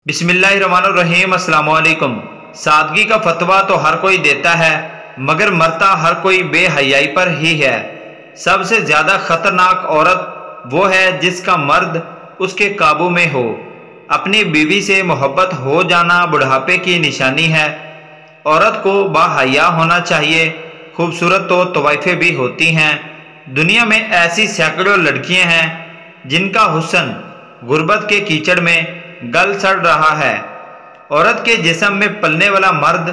बिस्मिल्लाहिर्रहमानिर्रहीम। अस्सलाम वालेकुम। सादगी का फतवा तो हर कोई देता है, मगर मरता हर कोई बेहयाई पर ही है। सबसे ज़्यादा ख़तरनाक औरत वो है जिसका मर्द उसके काबू में हो। अपनी बीवी से मोहब्बत हो जाना बुढ़ापे की निशानी है। औरत को बाहया होना चाहिए। खूबसूरत तो तवाइफें भी होती हैं। दुनिया में ऐसी सैकड़ों लड़कियां हैं जिनका हुस्न गुर्बत के कीचड़ में गल सड़ रहा है। औरत के जिस्म में पलने वाला मर्द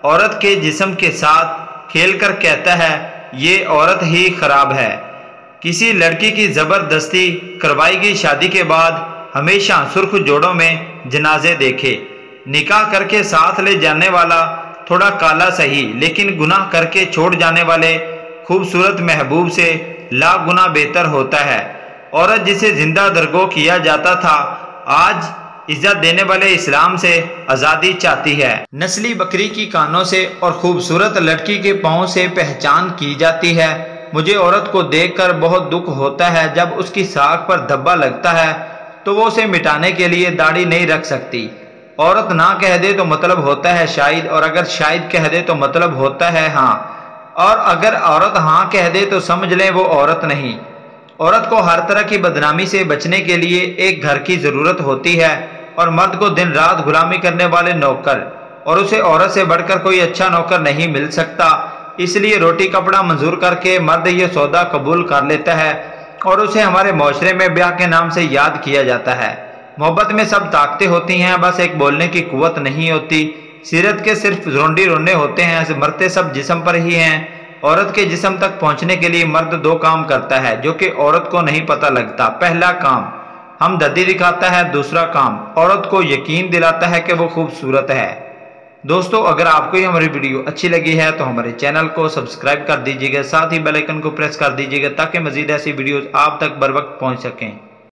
औरत के जिस्म के साथ खेलकर कहता है ये औरत ही खराब है। किसी लड़की की ज़बरदस्ती करवाई गई शादी के बाद हमेशा सुर्ख जोड़ों में जनाजे देखे। निकाह करके साथ ले जाने वाला थोड़ा काला सही, लेकिन गुनाह करके छोड़ जाने वाले खूबसूरत महबूब से लाख गुना बेहतर होता है। औरत जिसे जिंदा दरगो किया जाता था, आज इज्जत देने वाले इस्लाम से आज़ादी चाहती है। नस्ली बकरी की कानों से और खूबसूरत लड़की के पाँव से पहचान की जाती है। मुझे औरत को देखकर बहुत दुख होता है। जब उसकी साख पर धब्बा लगता है तो वो उसे मिटाने के लिए दाढ़ी नहीं रख सकती। औरत ना कह दे तो मतलब होता है शायद, और अगर शायद कह दे तो मतलब होता है हाँ, और अगर औरत हाँ कह दे तो समझ लें वो औरत नहीं। औरत को हर तरह की बदनामी से बचने के लिए एक घर की ज़रूरत होती है और मर्द को दिन रात गुलामी करने वाले नौकर, और उसे औरत से बढ़कर कोई अच्छा नौकर नहीं मिल सकता। इसलिए रोटी कपड़ा मंजूर करके मर्द ये सौदा कबूल कर लेता है और उसे हमारे माशरे में ब्याह के नाम से याद किया जाता है। मोहब्बत में सब ताकतें होती हैं, बस एक बोलने की कुव्वत नहीं होती। सीरत के सिर्फ रोंडी रोने होते हैं, मरते सब जिस्म पर ही हैं। औरत के जिस्म तक पहुंचने के लिए मर्द दो काम करता है जो कि औरत को नहीं पता लगता। पहला काम हमदर्दी दिखाता है, दूसरा काम औरत को यकीन दिलाता है कि वो खूबसूरत है। दोस्तों, अगर आपको ये हमारी वीडियो अच्छी लगी है तो हमारे चैनल को सब्सक्राइब कर दीजिएगा, साथ ही बेल आइकन को प्रेस कर दीजिएगा ताकि मजीद ऐसी वीडियोस आप तक बर वक्त पहुंच सकें।